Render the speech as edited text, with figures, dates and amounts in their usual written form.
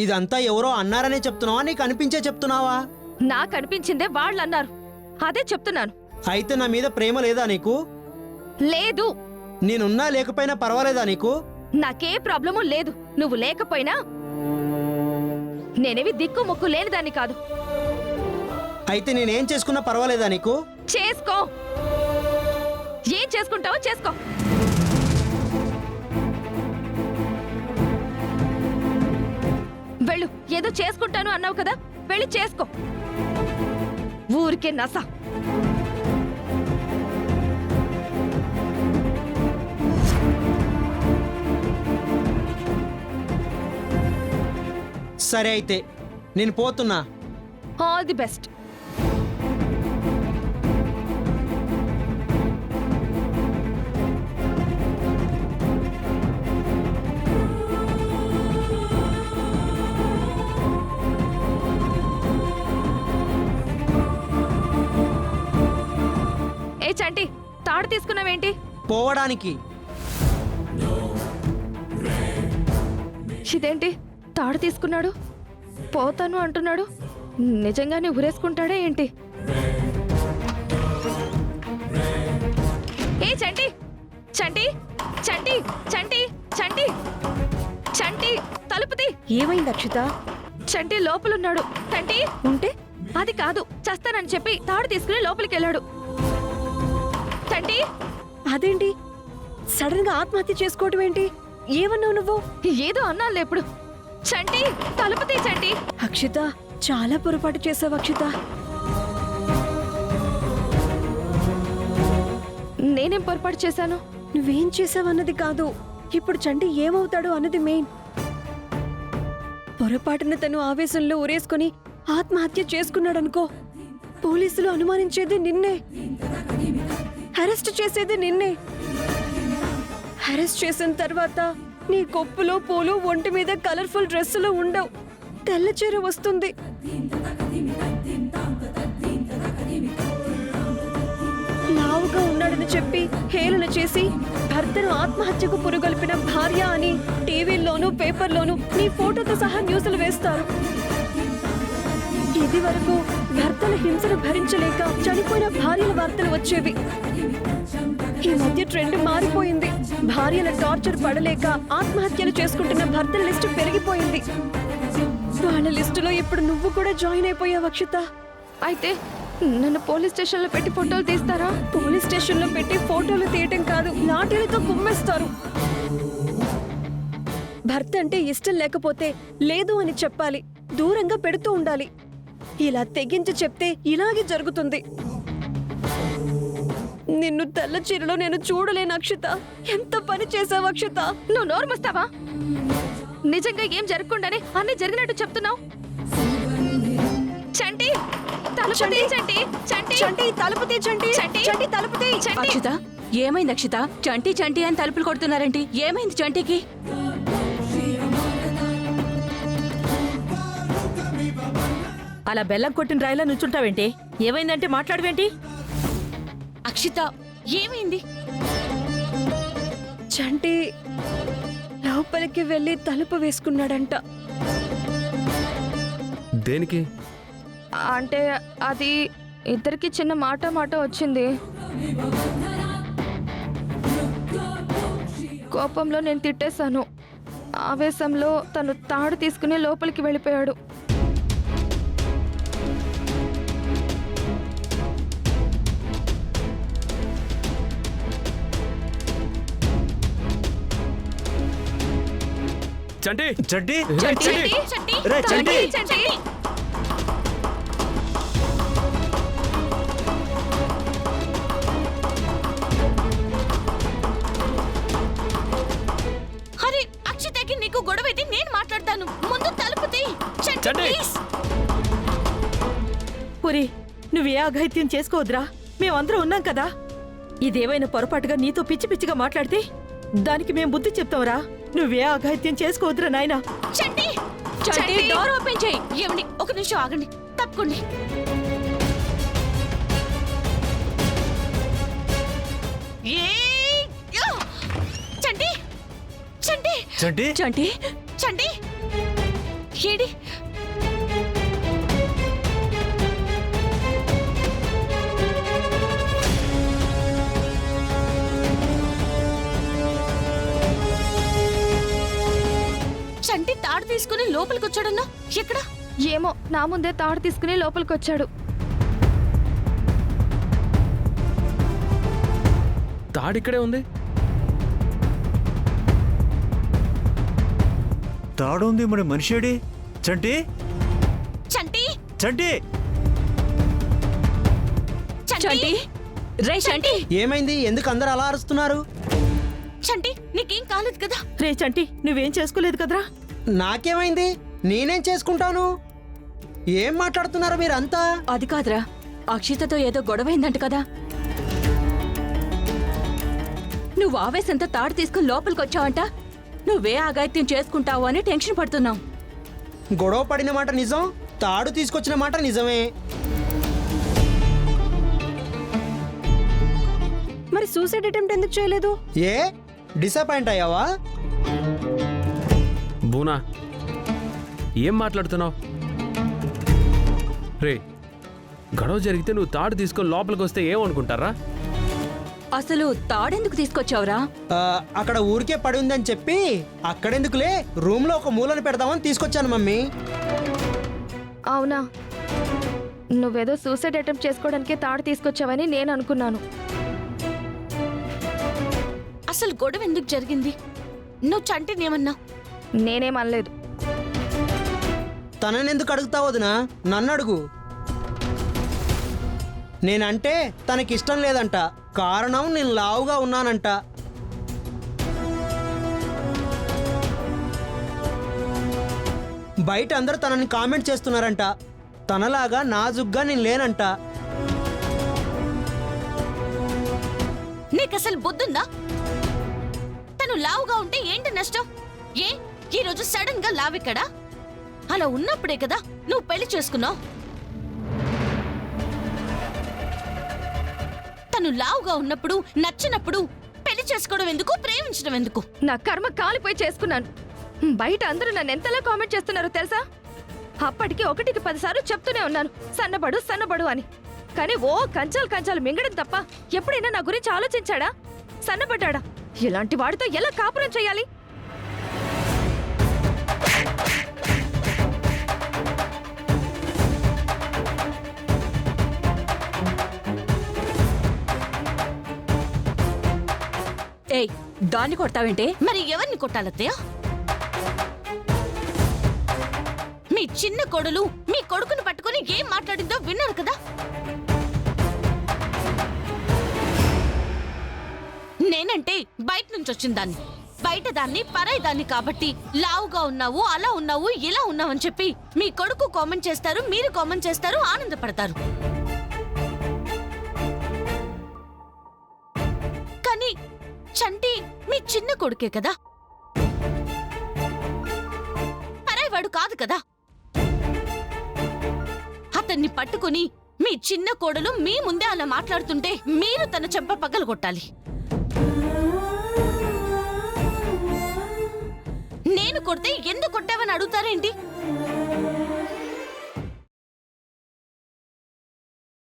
ఇదంతా ఎవరో అన్నారనే చెప్తున్నావా, నీకు అనిపించే చెప్తున్నావా? నాకు అనిపించిందే వాళ్ళు అన్నారు, అదే చెప్తున్నాను. అయితే నా మీద ప్రేమ లేదా నీకు? లేదు. నేనున్నా లేకపోయినా పర్వాలేదా నీకు? నాకే ప్రాబ్లము లేదు. నువ్వు లేకపోయినా నేనేవి దిక్కు మొక్కు లేనిదాన్ని కాదు. అయితే నేనేం చేసుకున్నా పర్వాలేదా నీకు? చేసుకో. ఏం చేసుకుంటావో చేసుకో. వెళ్ళు. ఏదో చేసుకుంటాను అన్నావు కదా, వెళ్ళి చేసుకో. ఊరికే నస. సరే అయితే నేను పోతున్నా. All the best. ఏ చంటి, తాడు తీసుకున్నావేంటి? పోవడానికి. ఇదేంటి తాడు తీసుకున్నాడు, పోతాను అంటున్నాడు? నిజంగానే ఉరేసుకుంటాడా ఏంటి? ఏ చంటి, చంటి, చంటి, చంటి, చంటి, చంటి, తలుపుతి. ఏమైంది అక్షిత? చంటి లోపలున్నాడు. చంటి ఉంటే అది కాదు, చస్తానని చెప్పి తాడు తీసుకుని లోపలికి వెళ్ళాడు. చంటి. అదేంటి సడన్ గా ఆత్మహత్య చేసుకోవటం ఏంటి? ఏమన్నావు నువ్వు? ఏదో అన్నానులే ఇప్పుడు. చంటి తలుపుతి. చంటి. అక్షిత, చాలా పొరపాటు చేసావు అక్షిత. నేనేం పొరపాటు చేశాను? నువ్వేం చేసావన్నది కాదు, ఇప్పుడు చంటి ఏమవుతాడు అన్నది మెయిన్. పొరపాటున తను ఆవేశంలో ఉరేసుకొని ఆత్మహత్య చేసుకున్నాడనుకో, పోలీసులు అనుమానించేది నిన్నే, అరెస్ట్ చేసేది నిన్నే. అరెస్ట్ చేసిన తర్వాత నీ కొప్పులో పూలు, ఒంటి మీద కలర్ఫుల్ డ్రెస్సులు ఉండవు, తెల్ల చీర వస్తుంది. లావుగా ఉన్నాడని చెప్పి హేళన చేసి భర్తను ఆత్మహత్యకు పురుగొల్పిన భార్య అని టీవీల్లోనూ పేపర్లోనూ నీ ఫోటోతో సహా న్యూస్లు వేస్తారు. ఇది వరకు భర్తల హింసను భరించలేక చనిపోయిన భార్యల వార్తలు వచ్చేవి. ఈ మధ్య ట్రెండ్ మారిపోయింది. భార్యల టార్చర్ పడలేక ఆత్మహత్యలు చేసుకుంటున్న భర్తల లిస్టు పెరిగిపోయింది. వాళ్ళ లిస్టులో ఇప్పుడు నువ్వు కూడా జాయిన్ అయిపోయావు అక్షిత. అయితే నన్ను పోలీస్ స్టేషన్లో పెట్టి ఫోటోలు తీస్తారా? పోలీస్ స్టేషన్లో పెట్టి ఫోటోలు తీయటం కాదు, లాఠీలతో కుమ్మేస్తారు. భర్త అంటే ఇష్టం లేకపోతే లేదు అని చెప్పాలి, దూరంగా పెడుతూ ఉండాలి. ఇలా తెగించి చెప్తే ఇలాగే జరుగుతుంది. నిన్ను తెల్ల చీరలో నేను చూడలేను అక్షిత. ఎంత పని చేసావు అక్షిత. నువ్వు నోరు మూస్తావా? నిజంగా ఏం జరగకుండానే అన్ని జరిగినట్టు చెప్తున్నావు. చంటి తలుపుతి. చంటి, చంటి, చంటి తలుపుతి. చంటి, చంటి, చంటి తలుపుతి. చంటి. అక్షిత, ఏమైంది అక్షిత? చంటి చంటి అని తలుపులు కొడుతున్నారేంటి? ఏమైంది చంటికి? అలా బెల్లం కొట్టిన రాయిలా నుంచుంటావేంటి? ఏమైందంటే మాట్లాడవేంటి? అక్షిత, ఏమైంది? చంటి లోపలికి వెళ్ళి తలుపు వేసుకున్నాడంట. దేనికి? అంటే అది ఇద్దరికి చిన్న మాట వచ్చింది. కోపంలో నేను తిట్టేశాను. ఆవేశంలో తను తాడు తీసుకుని లోపలికి వెళ్ళిపోయాడు. చంటి, చడ్డీ చంటి, చంటి, రే, చంటి. చంటి, చంటి. అరే అక్షితకి నీకు గొడవ అయితే నేను మాట్లాడతాను. ముందు తలుపు తీ. చంటి, చంటి. ప్లీజ్. పురి, నువ్వే అఘాయిత్యం చేసుకోవద్దురా. మేమందరం ఉన్నాం కదా. ఇదేమైనా పొరపాటుగా నీతో పిచ్చి పిచ్చిగా మాట్లాడితే దానికి మేం బుద్ధి చెప్తాంరా. నువ్వే అఘాయిత్యం చేసుకోవద్దురా నాయనా. చంటి, చంటి, డోర్ ఓపెన్ చేయి. ఏమండి, ఒక నిమిషం ఆగండి, తప్పుకోండి. చంటి, చంటి, చంటి, చంటి, చంటి, ఏడి చంటి తాడు తీసుకుని లోపలికి వచ్చాడన్నా ఎక్కడ? ఏమో నా ముందే తాడు తీసుకుని లోపలికి వచ్చాడు. తాడిక్కడే ఉంది. తాడుంది, మరి మనిషేడి? చంటి, చంటి చంటి, చంటి రే చంటి ఏమైంది? ఎందుకు అందరు అలా అరుస్తున్నారు? చంటి నీకేం కాలేదు కదా? రే చంటి, నువ్వేం చేసుకోలేదు కదరా? నాకేమైంది? నేనేం చేసుకుంటాను? ఏం మాట్లాడుతున్నారు మీరంతా? అది కాదురా, అక్షితతో ఏదో గొడవైందంట కదా. నువ్వు ఆవేశంతో తాడు తీసుకుని లోపలికి వచ్చావంట. నువ్వే అఘాయిత్యం చేసుకుంటావు అని టెన్షన్ పడుతున్నావు. గొడవ పడిన మాట నిజం, తాడు తీసుకొచ్చిన మాట నిజమే. మరి సూసైడ్ అటెంప్ట్ ఎందుకు చేయలేదు? ఏ డిసప్పాయింట్ అయ్యావా? బూనా, ఏం మాట్లాడుతున్నావు? రే, గొడవ జరిగితే నువ్వు తాడు తీసుకొని లోపలికి వస్తే ఏమనుకుంటారా? అసలు తాడెందుకు తీసుకొచ్చావురా? అక్కడ ఊరికే పడి ఉందని చెప్పి అక్కడెందుకులే రూమ్లో ఒక మూలను పెడదామని తీసుకొచ్చాను మమ్మీ. అవునా, నువ్వేదో సూసైడ్ అటెంప్ట్ చేసుకోవడానికే తాడు తీసుకొచ్చావని నేను అనుకున్నాను. అసలు గొడవ ఎందుకు జరిగింది? నువ్వు చంటినేమన్నా? నేనేమనలేదు. తననెందుకు అడుగుతావు వదినా? నన్ను అడుగు. నేనంటే తనకిష్టం లేదంట. కారణం నేను లావుగా ఉన్నానంట. బయట అందరూ తనని కామెంట్ చేస్తున్నారంట. తనలాగా నాజుగ్గా నేను లేనంట. నీకసలు బుద్ధుందా? తను లావుగా ఉంటే ఏంటి నష్టం? ఏ ఈరోజు సడన్ గా లావిక్కడా? అలా ఉన్నప్పుడే కదా నువ్వు పెళ్లి చేసుకున్నావు. తను లావుగా ఉన్నప్పుడు నచ్చినప్పుడు పెళ్లి చేసుకోవడం ఎందుకు? ప్రేమించడం ఎందుకు? నా కర్మ కాలిపోయి చేసుకున్నాను. బయట అందరూ నన్ను ఎంతలా కామెంట్ చేస్తున్నారో తెలుసా? అప్పటికి 1కి 10 సార్లు చెప్తూనే ఉన్నాను సన్నబడు సన్నబడు అని. కానీ ఓ కంచాలు కంచాలు మింగడం తప్ప ఎప్పుడైనా నా గురించి ఆలోచించాడా? సన్నబడ్డా? ఇలాంటి వాడితో ఎలా కాపురం చేయాలి? ఏయ్, దాన్ని కొడతావేంటే? మరి ఎవరిని కొట్టాలత్తయ్య? మీ చిన్న కొడులు మీ కొడుకుని పట్టుకుని ఏం మాట్లాడిందో విన్నారు కదా? నేనంటే బయట నుంచి వచ్చిన దాన్ని, బయట దాన్ని, పరాయి దాన్ని కాబట్టి లావుగా ఉన్నావు, అలా ఉన్నావు, ఇలా ఉన్నావు అని చెప్పి మీ కొడుకు కామెంట్ చేస్తారు, మీరు కామెంట్ చేస్తారు, ఆనందపడతారు. కానీ చంటి మీ చిన్న కొడుకే కదా, పరాయి వాడు కాదు కదా. అతన్ని పట్టుకుని మీ చిన్న కోడలు మీ ముందే అలా మాట్లాడుతుంటే మీరు తన చెంప పగలు కొట్టాలి. నేను కొడితే ఎందుకు కొట్టావని అడుగుతారేంటి?